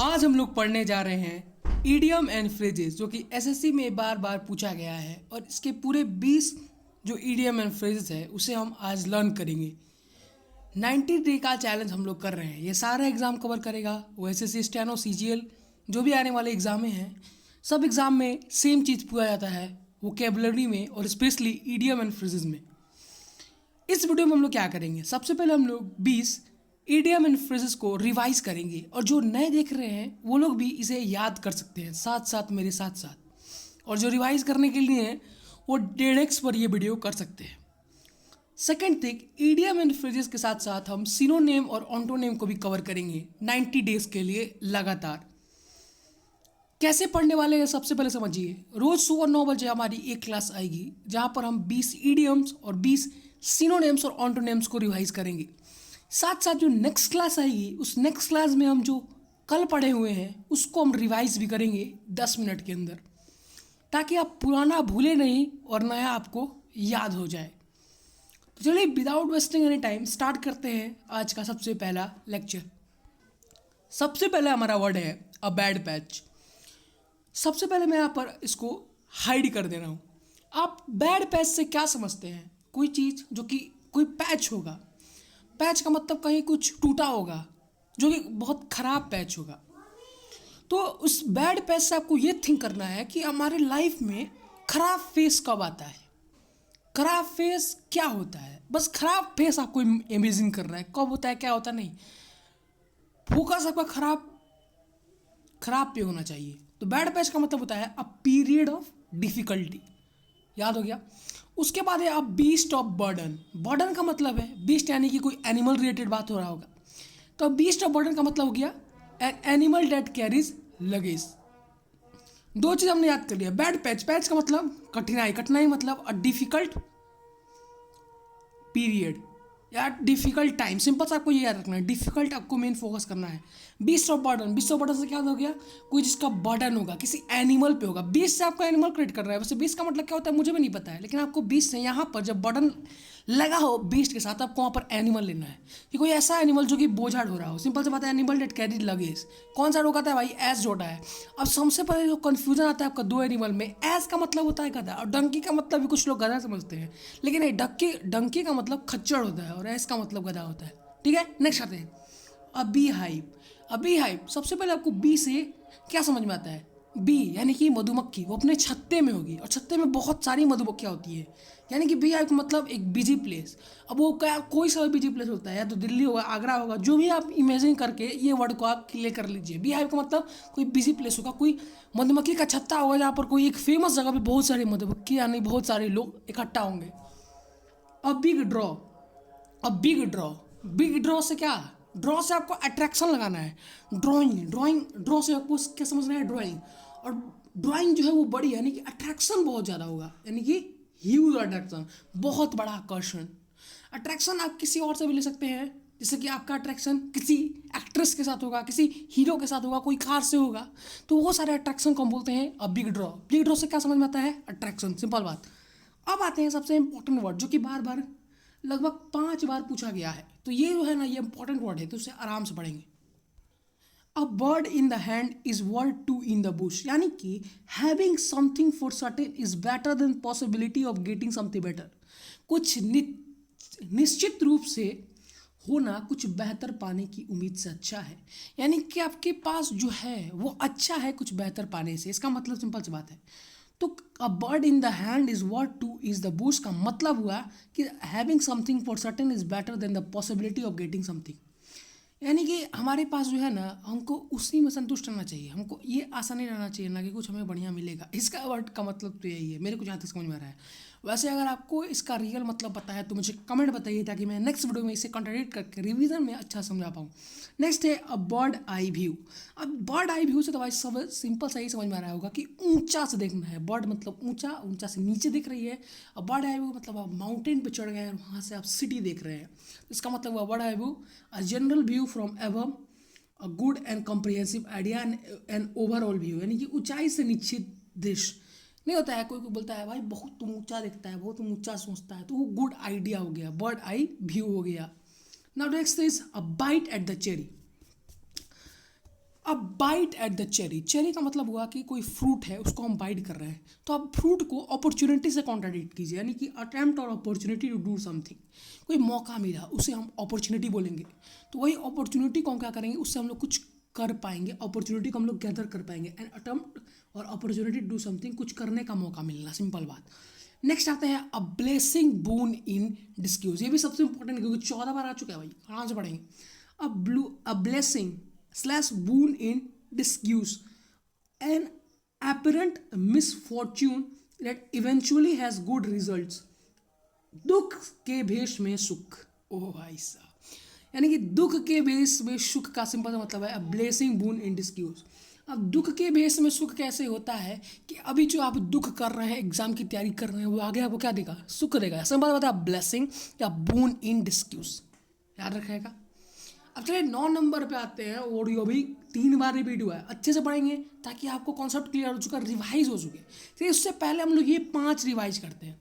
आज हम लोग पढ़ने जा रहे हैं ईडियम एंड फ्रेजेस, जो कि एसएससी में बार बार पूछा गया है। और इसके पूरे 20 जो ईडियम एंड फ्रेजेस है उसे हम आज लर्न करेंगे। 90 डे का चैलेंज हम लोग कर रहे हैं। ये सारा एग्ज़ाम कवर करेगा, वो एसएससी स्टेनो सीजीएल जो भी आने वाले एग्ज़ाम में हैं। सब एग्ज़ाम में सेम चीज़ पूछा जाता है, वोकैबुलरी में और स्पेशली ईडियम एंड फ्रेजेस में। इस वीडियो में हम लोग क्या करेंगे, सबसे पहले हम लोग 20 ईडियम एंड फ्रेजेस को रिवाइज करेंगे, और जो नए देख रहे हैं वो लोग भी इसे याद कर सकते हैं साथ साथ मेरे साथ साथ। और जो रिवाइज करने के लिए हैं वो 1.5x पर ये वीडियो कर सकते हैं। Second thing, idiom and phrases के साथ साथ हम सिनोनिम और ऑन्टोनिम को भी कवर करेंगे 90 डेज के लिए लगातार। कैसे पढ़ने वाले हैं सबसे पहले समझिए। रोज सुबह 9 बजे हमारी एक क्लास आएगी जहां पर हम 20 ईडियम्स और 20 सिनोनिम्स और ऑन्टोनिम्स को रिवाइज करेंगे। साथ साथ जो नेक्स्ट क्लास आएगी उस नेक्स्ट क्लास में हम जो कल पढ़े हुए हैं उसको हम रिवाइज भी करेंगे 10 मिनट के अंदर, ताकि आप पुराना भूले नहीं और नया आपको याद हो जाए। तो चलिए without wasting any time start करते हैं आज का सबसे पहला लेक्चर। सबसे पहले हमारा वर्ड है अ बैड पैच। सबसे पहले मैं यहाँ पर इसको हाइड कर दे रहा हूँ। आप बैड पैच से क्या समझते हैं? कोई चीज़ जो कि कोई पैच होगा। पैच का मतलब कहीं कुछ टूटा होगा, जो कि बहुत ख़राब पैच होगा। तो उस बैड पैच से आपको ये थिंक करना है कि हमारे लाइफ में ख़राब फेस कब आता है, ख़राब फेस क्या होता है। बस ख़राब फेस आपको इमेजिन कर रहा है, कब होता है क्या होता नहीं। फोकस आपका खराब पे होना चाहिए। तो बैड पैच का मतलब होता है अ पीरियड ऑफ डिफिकल्टी। याद हो गया। उसके बाद है अब बीस्ट ऑफ बर्डन। बर्डन का मतलब है बीस्ट, यानी कि कोई एनिमल रिलेटेड बात हो रहा होगा। तो बीस्ट ऑफ बर्डन का मतलब हो गया an animal that carries luggage. दो चीज हमने याद कर लिया। बैड पैच, पैच का मतलब कठिनाई, कठिनाई मतलब अ डिफिकल्ट पीरियड या डिफिकल्ट टाइम। सिंपल सा आपको ये याद रखना है, डिफिकल्ट आपको मेन फोकस करना है। Beast of burden, beast of burden से क्या हो गया, कोई जिसका बर्डन होगा किसी एनिमल पे होगा। बीस्ट से आपको एनिमल क्रिएट कर रहा है। वैसे बीस्ट का मतलब क्या होता है मुझे भी नहीं पता है, लेकिन आपको बीस्ट से यहाँ पर जब बर्डन लगा हो बीस्ट के साथ, आपको वहाँ पर एनिमल लेना है कि कोई ऐसा एनिमल जो कि बोझा ढो रहा हो। सिंपल से बात है, एनिमल डेट कैरी लगेज। कौन सा रोक आता है भाई? एस जोटा है। अब सबसे पहले जो कन्फ्यूजन आता है आपका दो एनिमल में, एस का मतलब होता है गधा और डंकी का मतलब भी कुछ लोग गधा समझते हैं, लेकिन डंकी का मतलब खच्चर होता है और एस का मतलब गधा होता है। ठीक है, नेक्स्ट आते हैं अबी हाइव। अबी हाइव, सबसे पहले आपको बी से क्या समझ में आता है? बी यानी कि मधुमक्खी, वो अपने छत्ते में होगी और छत्ते में बहुत सारी मधुमक्खियाँ होती है, यानी कि बी हाइव का मतलब एक बिजी प्लेस। अब वो क्या, कोई सा भी बिजी प्लेस होता है, या तो दिल्ली होगा, आगरा होगा, जो भी आप इमेजिन करके ये वर्ड को आप क्लियर कर लीजिए। बी हाइव का मतलब कोई बिजी प्लेस होगा, कोई मधुमक्खी का छत्ता होगा जहाँ पर कोई एक फेमस जगह पर बहुत सारी मधुमक्खी यानी बहुत सारे लोग इकट्ठा होंगे। अब बिग ड्रॉ, अब बिग ड्रॉ, बिग ड्रॉ से क्या, ड्रॉ से आपको अट्रैक्शन लगाना है। ड्राइंग ड्रॉ से आपको क्या समझना है? ड्राइंग। और ड्राइंग जो है वो बड़ी, यानी कि अट्रैक्शन बहुत ज़्यादा होगा, यानी कि ह्यूज अट्रैक्शन, बहुत बड़ा आकर्षण। अट्रैक्शन आप किसी और से भी ले सकते हैं, जैसे कि आपका अट्रैक्शन किसी एक्ट्रेस के साथ होगा, किसी हीरो के साथ होगा, कोई कार से होगा। तो वो सारे अट्रैक्शन को हम बोलते हैं a big draw. Big draw से क्या समझ में आता है? अट्रैक्शन, सिंपल बात। अब आते हैं सबसे इंपॉर्टेंट वर्ड, जो कि बार बार लगभग 5 बार पूछा गया है। तो ये जो है ना, ये इंपॉर्टेंट वर्ड है, तो उसे आराम से पढ़ेंगे। A bird in the hand is worth two in the bush, यानी कि having something for certain is better than possibility of getting something better. कुछ निश्चित रूप से होना कुछ बेहतर पाने की उम्मीद से अच्छा है, यानी कि आपके पास जो है वो अच्छा है कुछ बेहतर पाने से। इसका मतलब सिंपल सी बात है। तो अ bird in the hand is worth two is the Bush का मतलब हुआ कि having something for certain is better then the possibility of getting something, यानी कि हमारे पास जो है ना, हमको उसी में संतुष्ट रहना चाहिए। हमको ये आशा नहीं रहना चाहिए ना कि कुछ हमें बढ़िया मिलेगा। इसका वर्ड का मतलब तो यही है, मेरे को जहाँ तक समझ में आ रहा है। वैसे अगर आपको इसका रियल मतलब पता है तो मुझे कमेंट बताइए, ताकि मैं नेक्स्ट वीडियो में इसे कंट्राडिक्ट करके रिवीजन में अच्छा समझा पाऊँ। नेक्स्ट है अ बर्ड आई व्यू। अब बर्ड आई व्यू से तो भाई सब सिंपल सा ही समझ में आ रहा होगा कि ऊंचा से देखना है। बर्ड मतलब ऊंचा, ऊंचा से नीचे दिख रही है। अब बर्ड आई व्यू मतलब आप माउंटेन पे चढ़ गए हैं और वहाँ से आप सिटी देख रहे हैं। इसका मतलब हुआ bird eye view a general view from above, a good and comprehensive idea and overall view, यानी कि ऊंचाई से नीचे दृश्य। नहीं होता है, कोई कोई बोलता है भाई बहुत तुम ऊंचा दिखता है, बहुत तुम ऊंचा सोचता है, तो वो गुड आइडिया हो गया, बर्ड आई व्यू हो गया। Now next is a bite at the cherry. अब bite at the cherry, cherry का मतलब हुआ कि कोई फ्रूट है उसको हम बाइट कर रहे हैं, तो आप फ्रूट को अपॉर्चुनिटी से कॉन्ट्राडिक्ट कीजिए, यानी कि अटेम्प्ट और अपॉर्चुनिटी टू डू समथिंग, कोई मौका मिला उसे हम अपॉर्चुनिटी बोलेंगे, तो वही अपॉर्चुनिटी को हम क्या करेंगे, उससे हम लोग कुछ कर पाएंगे, अपॉर्चुनिटी को हम लोग गैदर कर पाएंगे। एंड अटेम्प्ट और अपॉर्चुनिटी टू डू समथिंग, कुछ करने का मौका मिलना, सिंपल बात। नेक्स्ट आते हैं अ ब्लेसिंग बून इन डिस्क्यूज, ये भी सबसे इंपॉर्टेंट क्योंकि 14 बार आ चुका है भाई, आराम से पढ़ेंगे। A blessing slash boon in disguise, an apparent misfortune that eventually has good results, दुख के भेष में सुख। ओ भाई साहब, यानी कि दुख के भेष में सुख का सिंपल सा मतलब है अ ब्लेसिंग बून इन डिस्क्यूज। अब दुख के भेष में सुख कैसे होता है कि अभी जो आप दुख कर रहे हैं, एग्जाम की तैयारी कर रहे हैं, वो आगे आपको क्या देगा, सुख देगा। सिंपल बात है ब्लेसिंग या बून इन डिस्क्यूज, याद रखेगा। अब चलिए 9 नंबर पे आते हैं, ऑडियो भी 3 बार रिपीट हुआ है, अच्छे से पढ़ेंगे ताकि आपको कॉन्सेप्ट क्लियर हो चुका, रिवाइज हो चुके। तो इससे पहले हम लोग ये 5 रिवाइज करते हैं।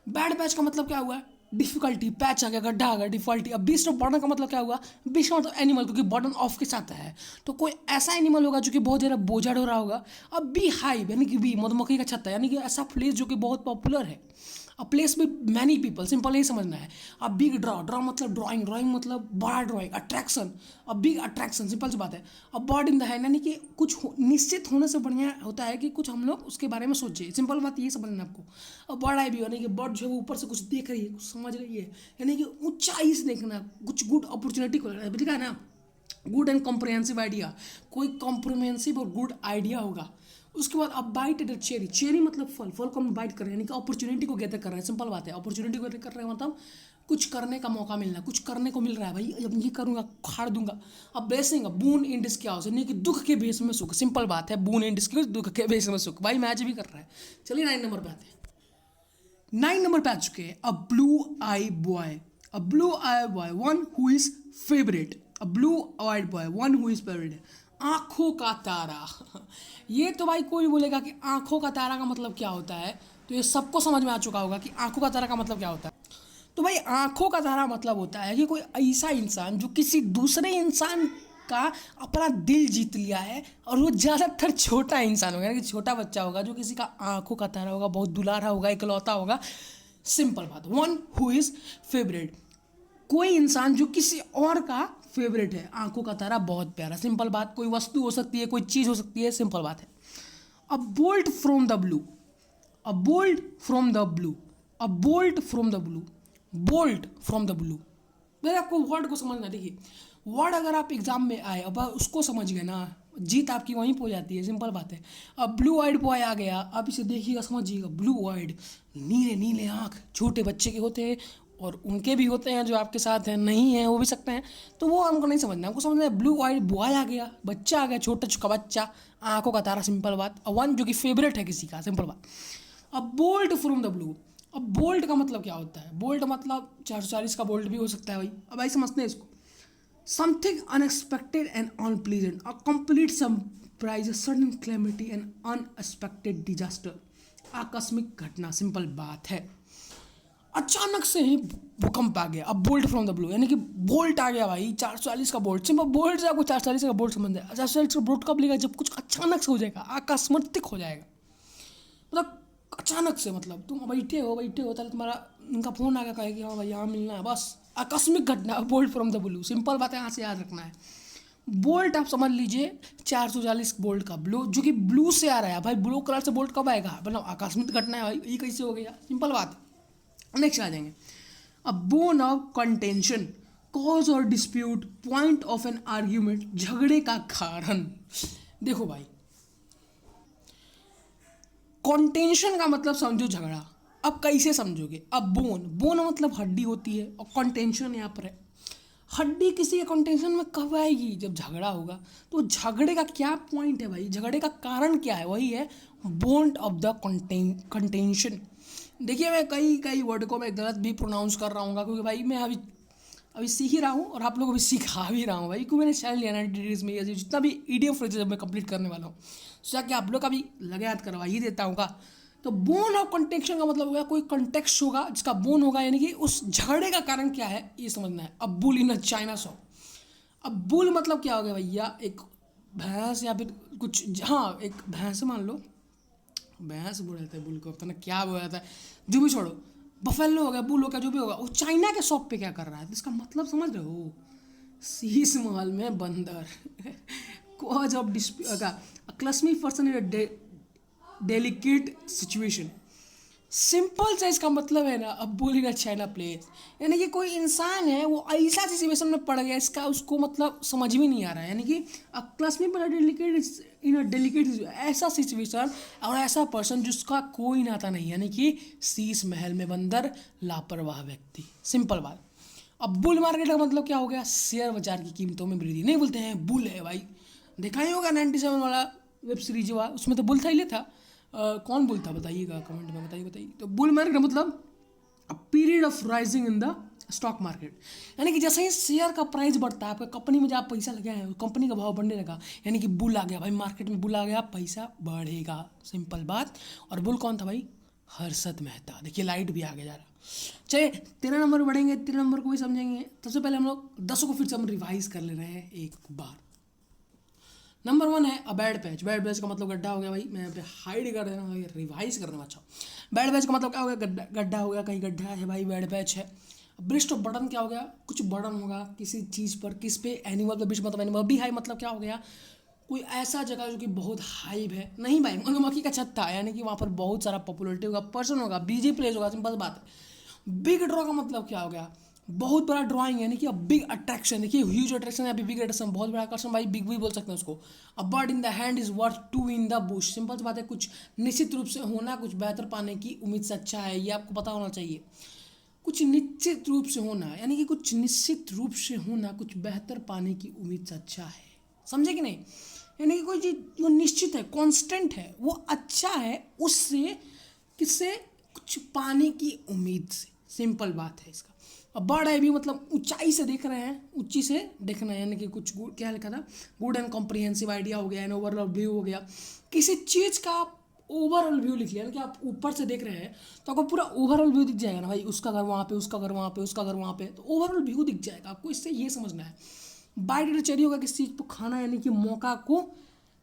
बैड पैच का मतलब क्या हुआ, डिफिकल्टी, पैच आ गया, गड्ढा आ गया, डिफिकल्टी। अब बीस्ट ऑफ बर्डन का मतलब क्या हुआ, बीस्ट ऑफ एनिमल, क्योंकि बर्डन ऑफ के साथ है, तो कोई ऐसा एनिमल होगा जो कि बहुत ज़्यादा बोझा हो रहा होगा। अब बी हाइव, यानी कि बी मधुमक्खी का छत्ता, यानी कि ऐसा प्लेस जो कि बहुत पॉपुलर है, a place with many people, simple यही समझना है। अब बिग ड्रॉ, ड्रॉ मतलब ड्राइंग, ड्राइंग मतलब बड़ा ड्राइंग, अट्रैक्शन, अब बिग अट्रैक्शन, सिंपल सी बात है। अब बर्ड इन द हैंड, यानी कि कुछ निश्चित होने से बढ़िया होता है कि कुछ हम लोग उसके बारे में सोचें, सिंपल बात ये समझना है आपको। अब बर्ड आई व्यू, यानी कि बर्ड जो है ऊपर से कुछ देख रही है, कुछ समझ रही है, यानी कि ऊंचाई से देखना, कुछ गुड अपॉर्चुनिटी को दिखा है ना, गुड एंड कॉम्प्रिहेंसिव आइडिया, कोई कॉम्प्रिहेंसिव और गुड आइडिया होगा। उसके बाद अब बाइट एट चेरी, चेरी मतलब फल, फल को हम बाइट कर रहे हैं, यानी कि अपॉर्चुनिटी को गैदर कर रहे हैं, सिंपल बात है। अपॉर्चुनिटी को गैदर कर रहे हैं मतलब कुछ करने का मौका मिलना, कुछ करने को मिल रहा है भाई, जब ये करूँगा खाड़ दूंगा। अब ब्लेसिंग, बून इन डिस्क्यूज, यानी कि दुख के भेष में सुख, सिंपल बात है, बून इन डिस्क्यूज, दुख के भेष में सुख। भाई मैच भी कर रहा है। चलिए 9 नंबर पे आते हैं। 9 नंबर पे आ चुके हैं a blue eye boy, a blue eye boy, one who is favourite, a blue eyed boy, one who is favourite, आंखों का तारा। ये तो भाई कोई बोलेगा कि आंखों का तारा का मतलब क्या होता है, तो ये सबको समझ में आ चुका होगा कि आंखों का तारा का मतलब क्या होता है। तो भाई आंखों का तारा मतलब होता है कि कोई ऐसा इंसान जो किसी दूसरे इंसान का अपना दिल जीत लिया है, और वो ज़्यादातर छोटा इंसान होगा, यानी कि छोटा बच्चा होगा जो किसी का आंखों का तारा होगा, बहुत दुलारा होगा, इकलौता होगा, सिंपल बात। वन हु इज़ फेवरेट, कोई इंसान जो किसी और का फेवरेट है, आंखों का तारा, बहुत प्यारा, सिंपल बात। कोई वस्तु हो सकती है, कोई चीज़ हो सकती है, सिंपल बात है। अ bolt from the blue, a bolt from the blue, a bolt from the blue, bolt from the blue. मेरे आपको वर्ड को समझना, देखिए वर्ड अगर आप एग्जाम में आए, अब उसको समझ गए ना, जीत आपकी वहीं पे हो जाती है, सिंपल बात है। अब ब्लू आइड बॉय आ गया, आप इसे देखिएगा समझिएगा, ब्लू आइड, नीले नीले आँख, छोटे बच्चे के होते हैं, और उनके भी होते हैं जो आपके साथ हैं, नहीं हैं वो भी सकते हैं, तो वो हमको नहीं समझना, हमको समझना है ब्लू आइड बॉय आ गया, बच्चा आ गया, छोटा छोटा बच्चा, आंखों का तारा, सिंपल बात। और वन जो कि फेवरेट है किसी का, सिंपल बात। अब बोल्ट फ्रॉम द ब्लू, अब बोल्ट का मतलब क्या होता है, बोल्ट मतलब 440 का बोल्ट भी हो सकता है भाई। अब भाई समझते हैं इसको, something unexpected and unpleasant, a complete surprise, sudden calamity and unexpected disaster, आकस्मिक घटना, सिंपल बात है। अचानक से ही भूकंप आ गया, अब बोल्ट फ्रॉम द ब्लू, यानी कि बोल्ट आ गया भाई, 440 का बोल्ट, सिंपल बोल्ट से आपको 440 का बोल्ट समझ है। 440 का बोल्ट कब लेगा, जब कुछ अचानक से हो जाएगा, आकस्मिक हो जाएगा, मतलब अचानक से, मतलब तुम बैठे हो ताले तुम्हारा उनका फ़ोन आ गया, कहे कि हाँ भाई यहाँ मिलना है, बस आकस्मिक घटना, bolt from the blue, simple बात है, यहाँ से याद रखना है। बोल्ट आप समझ लीजिए 440 बोल्ट का ब्लू, जो कि ब्लू से आ रहा है भाई, ब्लू कलर से बोल्ट कब आएगा, मतलब आकस्मिक घटना है भाई, ये कैसे हो गया, सिंपल बात है। नेक्स्ट आ जाएंगे, अ बोन ऑफ कंटेंशन, कॉज और dispute, point of an argument, झगड़े का कारण। देखो भाई, कंटेंशन का मतलब समझो झगड़ा, अब कैसे समझोगे, अब बोन, बोन मतलब हड्डी होती है, और कंटेंशन यहाँ पर है, हड्डी किसी के कंटेंशन में कब आएगी, जब झगड़ा होगा। तो झगड़े का क्या पॉइंट है भाई, झगड़े का कारण क्या है, वही है बोन ऑफ द कंटेंशन। देखिए मैं कई वर्ड को मैं गलत भी प्रोनाउंस कर रहा हूँ, क्योंकि भाई मैं अभी सीख ही रहा हूँ, और आप लोगों को भी सिखा भी रहा हूँ भाई, क्योंकि मैंने चैनल लिया 90 डेज में, जितना भी ईडीएफ फ्रेजेस मैं कंप्लीट करने वाला हूँ, सोचा कि आप लोग का भी लगे याद करवा ही देता हूँ का। तो बोन ऑफ कंटेक्शन का मतलब होगा कोई कंटेक्स्ट होगा जिसका बोन होगा, यानी कि उस झगड़े का कारण क्या है ये समझना है। अब bull in a China shop, अब बुल मतलब क्या हो गया भैया, एक भैंस या फिर कुछ, हाँ एक भैंस मान लो, भैंस बोल रहे थे, बुल को पता ना क्या बोल रहा था, जो भी छोड़ो, बफेलो हो गया, बुल हो गया, जो भी होगा, वो चाइना के शॉप पे क्या कर रहा है, तो इसका मतलब समझ रहे हो, शीश महल में बंदर cause of clumsy person in delicate situation. Simple सा इसका मतलब है ना, अब बोलेगा चाइना प्लेस, यानी कि कोई इंसान है वो ऐसा सिचुएशन में पड़ गया, इसका उसको मतलब समझ में नहीं आ रहा है, यानी कि क्लासमेट पर डेलिकेट इन अ डेलिकेट ऐसा सिचुएशन और ऐसा पर्सन जिसका कोई नाता नहीं, यानी कि शीश महल में बंदर, लापरवाह व्यक्ति। सिंपल बात। अब बुल मार्केट का मतलब क्या हो गया, शेयर बाजार की कीमतों में वृद्धि। नहीं बोलते हैं बुल है भाई, देखा ही होगा 97 वाला वेब सीरीज हुआ, उसमें तो बुल था ही था। कौन बुल था बताइएगा, कमेंट में बताइए। तो बुल मार्केट का मतलब a period of rising in the stock market, यानी कि जैसे ही शेयर का प्राइस बढ़ता है, आपका कंपनी में जब आप पैसा लगाए हैं कंपनी का भाव बढ़ने लगा, यानी कि बुल आ गया भाई, मार्केट में बुल आ गया, पैसा बढ़ेगा। सिंपल बात। और बुल कौन था भाई, हर्षद मेहता। देखिए लाइट भी आगे जा रहा। चलिए 13 नंबर बढ़ेंगे, 13 नंबर को भी समझेंगे। सबसे पहले हम लोग 10 को फिर से हम रिवाइज कर ले रहे हैं एक बार। नंबर 1 है a bad patch. Bad patch का मतलब गड्ढा हो गया भाई, मैं यहाँ पे हाइड कर देना भाई, रिवाइज करना। अच्छा, बैड पैच का मतलब क्या हो गया, गड्ढा, गड्ढा हो गया, कहीं गड्ढा है भाई, बैड पैच है। ब्रिस्ट ऑफ बटन क्या हो गया, कुछ बटन होगा किसी चीज़ पर, किस पे, एनिमल पे ब्रिस्ट मतलब एनिमल। बी हाई मतलब क्या हो गया, कोई ऐसा जगह जो कि बहुत हाइप है। नहीं भाई, मधुमक्खी का छत था, यानी कि वहाँ पर बहुत सारा पॉपुलरिटी होगा, पर्सन होगा, बीजी प्लेस होगा, सिंपल बात है। बिग ड्रॉ का मतलब क्या हो गया, बहुत बड़ा ड्राइंग, यानी कि बिग अट्रैक्शन। देखिए ह्यूज अट्रैक्शन या बिग अट्रैक्शन, बहुत बड़ा आकर्षण भाई, बिग भी बोल सकते हैं उसको। A bird in the hand is worth two in the bush. Simple सी बात है, कुछ निश्चित रूप से होना, कुछ बेहतर पाने की उम्मीद से अच्छा है, ये आपको पता होना चाहिए। कुछ निश्चित रूप से होना, यानी कि कुछ निश्चित रूप से होना, कुछ बेहतर पाने की उम्मीद से अच्छा है। समझे कि नहीं, यानी कि कोई चीज़ जो निश्चित है, कांस्टेंट है, वो अच्छा है उससे, किससे, कुछ पाने की उम्मीद से। सिंपल बात है इसका। अब बर्ड आई भी मतलब ऊंचाई से देख रहे हैं, ऊंची से देखना, यानी कि कुछ क्या लिखा था, गुड एंड कॉम्प्रिहेंसिव आइडिया हो गया, एंड ओवरऑल व्यू हो गया। किसी चीज़ का आप ओवरऑल व्यू लिख लिया, यानी कि आप ऊपर से देख रहे हैं तो आपको पूरा ओवरऑल व्यू दिख जाएगा ना भाई, उसका घर वहाँ पे, उसका घर वहाँ पे, उसका घर वहाँ पे, तो ओवरऑल व्यू दिख जाएगा आपको। इससे ये समझना है बाइट डिटेचरी होगा, किसी चीज़ को खाना, यानी कि मौका को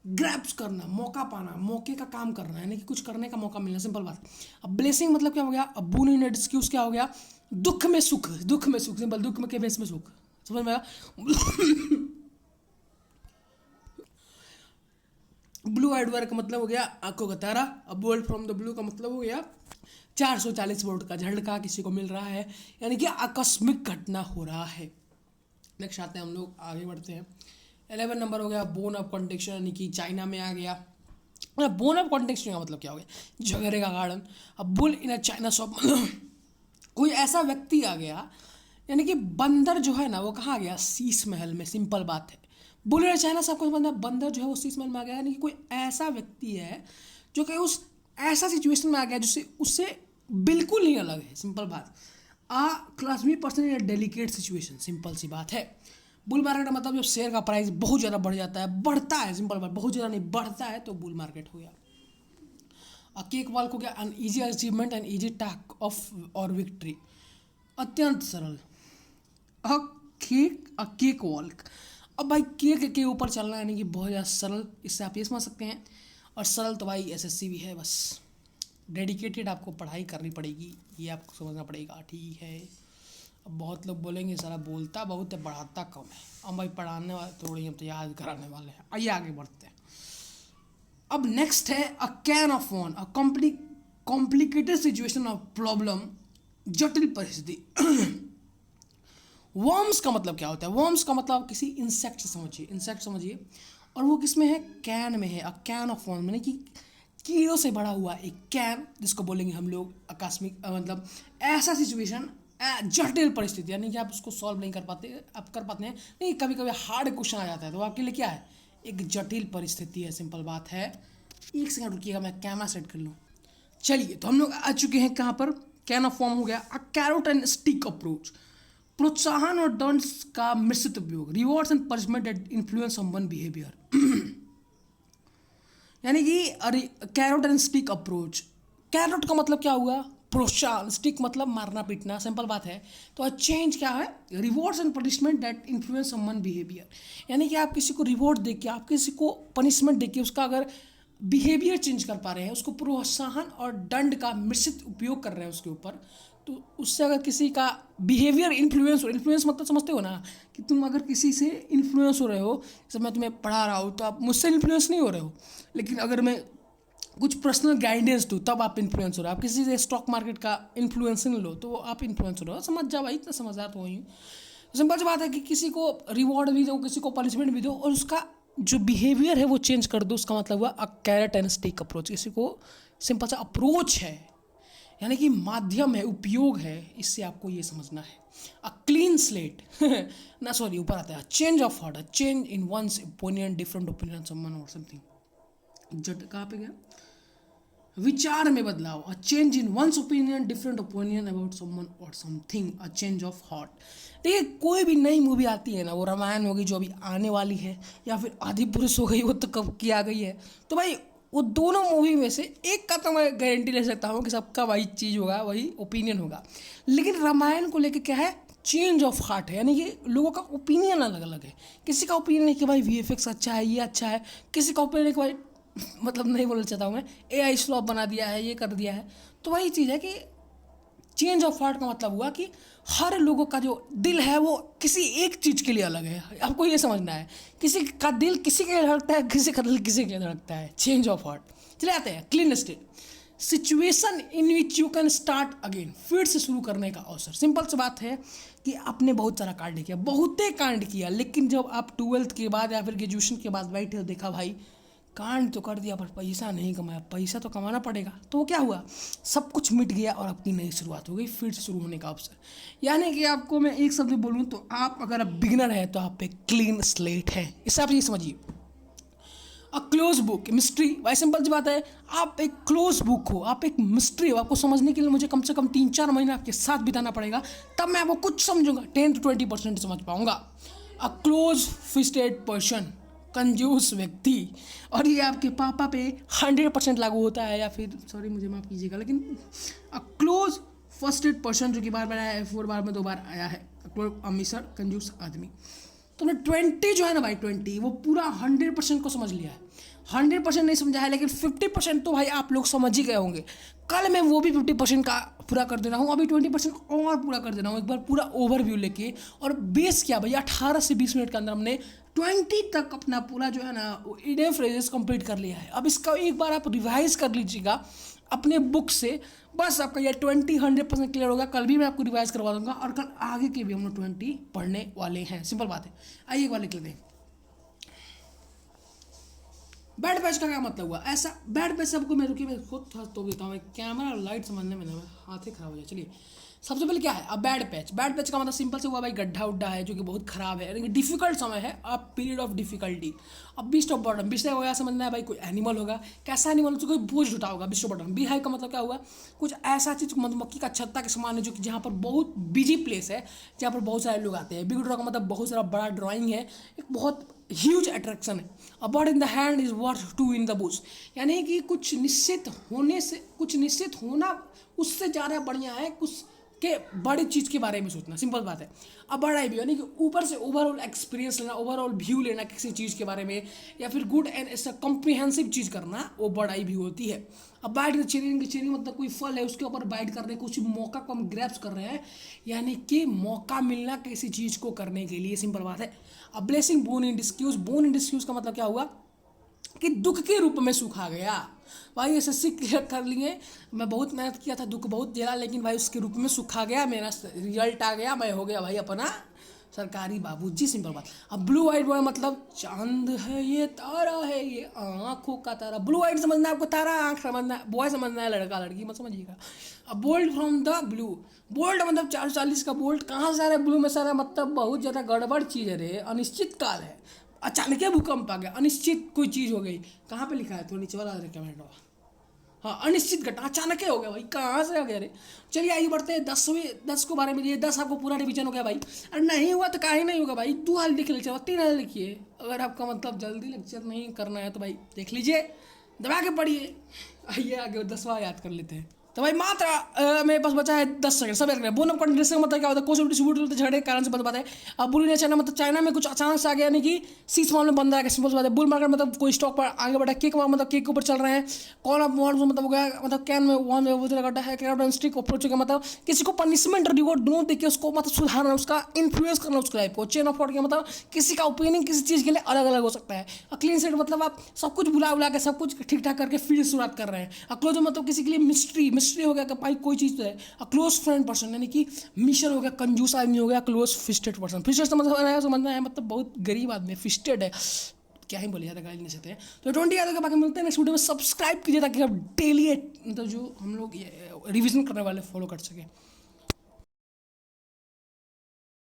ग्रैप्स करना, मौका पाना, मौके का काम करना, यानी कि कुछ करने का मौका मिलना। सिंपल बात। अब ब्लेसिंग मतलब क्या हो गया, अब बून इन एक्सक्यूज क्या हो गया, दुख में सुख, दुख में सुख। सिंपल, दुख में के बेस में सुख। समझ में आया। ब्लू आइड वायर का मतलब हो गया आंखों का तारा। अब बोल्ट फ्रॉम द ब्लू का मतलब हो गया 440 वोल्ट का झटका किसी को मिल रहा है, यानी कि आकस्मिक घटना हो रहा है। नेक्स्ट आते हैं हम लोग, आगे बढ़ते हैं। 11 नंबर हो गया बोन ऑफ कॉन्टेक्शन, यानी कि चाइना में आ गया। बोन ऑफ कॉन्टेक्शन का मतलब क्या हो गया, झगड़े का कारण। अब bull in a China shop, कोई ऐसा व्यक्ति आ गया, यानी कि बंदर जो है ना वो कहाँ गया, शीश महल में। सिंपल बात है। बुल इन चाइना सबको बंदा, बंदर जो है वो शीश महल में आ गया, यानी कि कोई ऐसा व्यक्ति है जो कि उस ऐसा सिचुएशन में आ गया जिससे उससे बिल्कुल ही अलग है। सिंपल बात। A clumsy person in delicate situation. Simple सी बात है। बुल मार्केट का मतलब जब शेयर का प्राइस बहुत ज़्यादा बढ़ जाता है, बढ़ता है, सिंपल बात, बहुत ज़्यादा नहीं बढ़ता है, तो बुल मार्केट हो गया। अ केक वॉल को क्या, an easy achievement and easy task of or victory, अत्यंत सरल। अ केक वॉल्क, अब भाई केक के ऊपर चलना, यानी कि बहुत ज़्यादा सरल, इससे आप ये समझ सकते हैं। और सरल तो भाई एसएससी भी है, बस डेडिकेटेड आपको पढ़ाई करनी पड़ेगी, ये आपको समझना पड़ेगा। ठीक है। अब बहुत लोग बोलेंगे सारा बोलता बहुत है पढ़ाता कम है। अब भाई पढ़ाने वाले थोड़ी, हम तो याद कराने वाले हैं। आइए आगे बढ़ते हैं। अब नेक्स्ट है a can of one, a complicated situation of problem, जटिल परिस्थिति। वर्म्स का मतलब क्या होता है, वर्म्स का मतलब किसी इंसेक्ट से समझिए, इंसेक्ट समझिए, और वो किस में है, कैन में है। अ कैन ऑफ वर्म, यानी कि कीड़ों से बड़ा हुआ एक कैन, जिसको बोलेंगे हम लोग आकस्मिक, मतलब ऐसा सिचुएशन, जटिल परिस्थिति, यानी कि आप उसको सॉल्व नहीं कर पाते, आप कर पाते हैं नहीं, कभी कभी हार्ड क्वेश्चन आ जाता है, तो आपके लिए क्या है, एक जटिल परिस्थिति है। सिंपल बात है। एक सेकंड रुकिएगा, मैं कैमरा सेट कर लूँ। चलिए, तो हम लोग आ चुके हैं कहाँ पर, कैन ऑफ फॉर्म हो गया। अ कैरोट एंड स्टिक अप्रोच, प्रोत्साहन और दंड का मिश्रित उपयोग, rewards and punishment that influence someone behaviour. यानी कि अरे carrot and stick approach, carrot का मतलब क्या हुआ, प्रोत्साहन, स्टिक मतलब मारना पीटना, सिंपल बात है। तो चेंज क्या है, rewards and punishment that influence someone behaviour, यानी कि आप किसी को रिवॉर्ड दे के, आप किसी को पनिशमेंट दे के उसका अगर बिहेवियर चेंज कर पा रहे हैं, उसको प्रोत्साहन और दंड का मिश्रित उपयोग कर रहे हैं उसके ऊपर, तो उससे अगर किसी का बिहेवियर इन्फ्लुएंस हो, इन्फ्लुएंस मतलब समझते हो ना कि तुम अगर किसी से इन्फ्लुएंस हो रहे हो, जैसे मैं तुम्हें पढ़ा रहा हूँ तो आप मुझसे इन्फ्लुएंस नहीं हो रहे हो, लेकिन अगर मैं कुछ पर्सनल गाइडेंस दूँ तब आप इन्फ्लुएंस हो रहे हो। आप किसी से स्टॉक मार्केट का इन्फ्लुएंस नहीं लो तो आप इन्फ्लुएंस हो रहे हो। समझ जाओ भाई, इतना समझदार तो वही हूँ। सिंपल सी बात है कि किसी को रिवॉर्ड भी दो, किसी को पनिशमेंट भी दो और उसका जो बिहेवियर है वो चेंज कर दो, उसका मतलब हुआ अ कैरेट एंड स्टिक अप्रोच। किसी को सिंपल सा अप्रोच है, यानी कि माध्यम है, उपयोग है, इससे आपको ये समझना है। अ क्लीन स्लेट ना सॉरी ऊपर आता है change of heart, change in one's opinion, different opinion someone or something. जट कहाँ पे गया, विचार में बदलाव, a change in one's opinion, different opinion about someone or something, a change of heart. देखिए कोई भी नई मूवी आती है ना, वो रामायण होगी जो अभी आने वाली है, या फिर आदि पुरुष हो गई, वो तो कब की आ गई है, तो भाई वो दोनों मूवी में से एक का तो मैं गारंटी ले सकता हूँ कि सबका वही चीज़ होगा, वही ओपिनियन होगा। लेकिन रामायण को लेकर क्या है, चेंज ऑफ हार्ट है, यानी कि लोगों का ओपिनियन अलग अलग है। किसी का ओपिनियन है कि भाई वीएफएक्स अच्छा है, ये अच्छा है, किसी का ओपिनियन है कि भाई मतलब नहीं बोलना चाहता हूँ मैं, एआई स्लॉप बना दिया है, ये कर दिया है। तो वही चीज़ है कि चेंज ऑफ हार्ट का मतलब हुआ कि हर लोगों का जो दिल है वो किसी एक चीज़ के लिए अलग है। आपको ये समझना है, किसी का दिल किसी के लिए धड़कता है, किसी का दिल किसी के लिए धड़कता है। Change of heart. चले आते हैं clean state, situation in which you can start again, फिर से शुरू करने का अवसर। सिंपल सी बात है कि आपने बहुत सारा कांड किया, बहुते कांड किया, लेकिन जब आप 12th के बाद या फिर ग्रेजुएशन के बाद बैठे हो, देखा भाई कांड तो कर दिया पर पैसा नहीं कमाया, पैसा तो कमाना पड़ेगा, तो वो क्या हुआ, सब कुछ मिट गया और अपनी नई शुरुआत हो गई, फिर से शुरू होने का अवसर। यानी कि आपको मैं एक शब्द बोलूँ तो आप अगर आप बिगिनर है तो आप एक क्लीन स्लेट है, इससे आप ये समझिए। अ क्लोज बुक, मिस्ट्री, भाई सिंपल सी बात है, आप एक क्लोज बुक हो, आप एक मिस्ट्री हो, आपको समझने के लिए मुझे कम से कम 3-4 महीने आपके साथ बिताना पड़ेगा, तब मैं आपको कुछ समझूंगा, 10 to 20% समझ पाऊंगा। अ क्लोज फिस्टेड पर्सन, कंजूस व्यक्ति, और ये आपके पापा पे 100% लागू होता है, या फिर सॉरी मुझे माफ़ कीजिएगा, लेकिन अ क्लोज फर्स्टेड पर्सन जो कि बार बार आया है, 4 बार में 2 बार आया है, अमीसर कंजूस आदमी। तो मैं 20 जो है ना भाई, 20 वो पूरा 100% को समझ लिया है। 100% नहीं समझा है, लेकिन 50% तो भाई आप लोग समझ ही गए होंगे। कल मैं वो भी 50% का पूरा कर दे रहा हूँ, अभी 20% और पूरा कर दे रहा हूँ, एक बार पूरा ओवरव्यू लेके। और बेस क्या भाई, 18 से 20 मिनट के अंदर हमने 20 तक अपना पूरा जो है ना इंडियन फ्रेजेस कंप्लीट कर लिया है। अब इसका एक बार आप रिवाइज कर लीजिएगा अपने बुक से, बस आपका ये 100% क्लियर होगा। कल भी मैं आपको रिवाइज करवा दूंगा और कल आगे के भी हम लोग 20 पढ़ने वाले हैं। सिंपल बात है। आइए एक बार लिख लेते हैं। बैड पैच का क्या मतलब हुआ, ऐसा बैड पैच सबको मैं रुकी, मैं खुद तो देता हूँ, कैमरा और लाइट समझने में ना हाथ ही खराब हो जाए। चलिए सबसे पहले क्या है, अब बैड पैच। बैड पैच का मतलब सिंपल से हुआ भाई गड्ढा उड्ढा है जो कि बहुत खराब है, यानी डिफिकल्ट समय है, अब पीरियड ऑफ डिफिकल्टी। अब बीस्ट ऑफ बॉटम, बीस्ट हो गया समझना है भाई, कोई एनिमल होगा, कैसा एनिमल, कोई बोझ उठा होगा। Beast of bottom, be high का मतलब क्या हुआ, कुछ ऐसा चीज़ मधुमक्खी का छत्ता के समान है जो कि जहाँ पर बहुत बिजी प्लेस है, जहाँ पर बहुत सारे लोग आते हैं। बिग ड्रॉ का मतलब बहुत सारा बड़ा ड्राइंग है, एक बहुत ह्यूज अट्रैक्शन है। अ bird in the hand is worth 2 in the bush, यानी कि कुछ निश्चित होने से, कुछ निश्चित होना उससे ज़्यादा बढ़िया है कुछ के बड़ी चीज़ के बारे में सोचना। सिंपल बात है। अब बड़ा व्यू यानी कि ऊपर से ओवरऑल एक्सपीरियंस लेना, ओवरऑल व्यू लेना किसी चीज़ के बारे में, या फिर गुड एंड ऐसा कॉम्प्रिहेंसिव चीज़ करना, वो बड़ाई व्यू होती है। अब बाइट द चेरी, की चेरी मतलब कोई फल है उसके ऊपर बाइट करने, कुछ मौका को हम ग्रैब्स कर रहे हैं, यानी कि मौका मिलना किसी चीज़ को करने के लिए। सिंपल बात है। अब ब्लेसिंग बोन इन डिस्क्यूज, बोन इन डिस्क्यूज का मतलब क्या हुआ कि दुख के रूप में सुख आ गया। भाई एसएससी क्लियर कर लिए, मैं बहुत मेहनत किया था, दुख बहुत झेला, लेकिन भाई उसके रूप में सुख आ गया, मेरा रिजल्ट आ गया, मैं हो गया भाई अपना सरकारी बाबूजी। सिंपल बात। अब ब्लू वाइट बॉय मतलब चांद है ये, तारा है ये, आंखों का तारा। ब्लू वाइट समझना है आपको, तारा आंख समझना है, बॉय समझना है, लड़का लड़की मत समझिएगा। अब bolt from the blue, bolt मतलब 440 का बोल्ट, कहाँ से आ रहा है ब्लू में सारा, मतलब बहुत ज़्यादा गड़बड़ चीज़ है रे, अनिश्चित काल है, अचानक भूकंप आ गया, अनिश्चित कोई चीज़ हो गई। कहाँ पे लिखा है, तो नीचे वाला कैमरा, हाँ अनिश्चित घटना, अचानक ही हो गया भाई, कहाँ से आ गया रे। चलिए आइए बढ़ते हैं 10 को बारे में। ये 10 आपको पूरा रिवीजन हो गया भाई, और नहीं हुआ तो काहे नहीं होगा भाई, 2 हाल लिख लीजिए, 3 हाल लिखिए। अगर आपका मतलब जल्दी लेक्चर नहीं करना है तो भाई देख लीजिए, दबा के पढ़िए। आइए आगे 10वां याद कर लेते हैं। तो भाई मात्र मेरे पास बचा है 10 सेकंड। सब याद बोन ऑफ कंट्रीब्यूशन मतलब क्या होता है, कोई डिस्ट्रीब्यूटर झगड़े के कारण से बता है। अब बुल नेचर ना मतलब चाइना में कुछ अचानक से आ गया, यानी कि सी माल में बंद आ गया, सिंपल बात है। बुल मार्केट मतलब कोई स्टॉक पर आगे बढ़ा, केक मतलब केक के ऊपर चल रहे हैं। कॉल ऑफ वॉन्ट मतलब हो गया, मतलब कैन में वन में वो लगा है, कैन स्ट्रिक अप्रोच का मतलब किसी को पनिशमेंट और रिवॉर्ड दोनों देके उसको मतलब सुधारना, उसका इन्फ्लुएंस करना उसकी लाइफ को। चेन ऑफ थॉट का मतलब किसी का ओपिनियन किसी चीज़ के लिए अलग अलग हो सकता है। क्लीन सेट मतलब आप सब कुछ बुला के सब कुछ ठीक ठाक करके फिर शुरुआत कर रहे हैं। क्लोज मतलब किसी के लिए मिस्ट्री हो गया कि भाई कोई चीज़ तो है। क्लोज फ्रेंड पर्सन यानी कि मिशन हो गया, कंजूस आदमी हो गया। क्लोज फिस्टेड पर्सन, फिस्टेड समझना है मतलब बहुत गरीब आदमी, फिस्टेड है, क्या ही बोले, ज़्यादा गाली नहीं सकते हैं। तो 20 याद होगा। बाकी मिलते हैं नेक्स्ट वीडियो में। सब्सक्राइब कीजिए ताकि आप डेली मतलब जो हम लोग रिविजन करने वाले फॉलो कर सकें।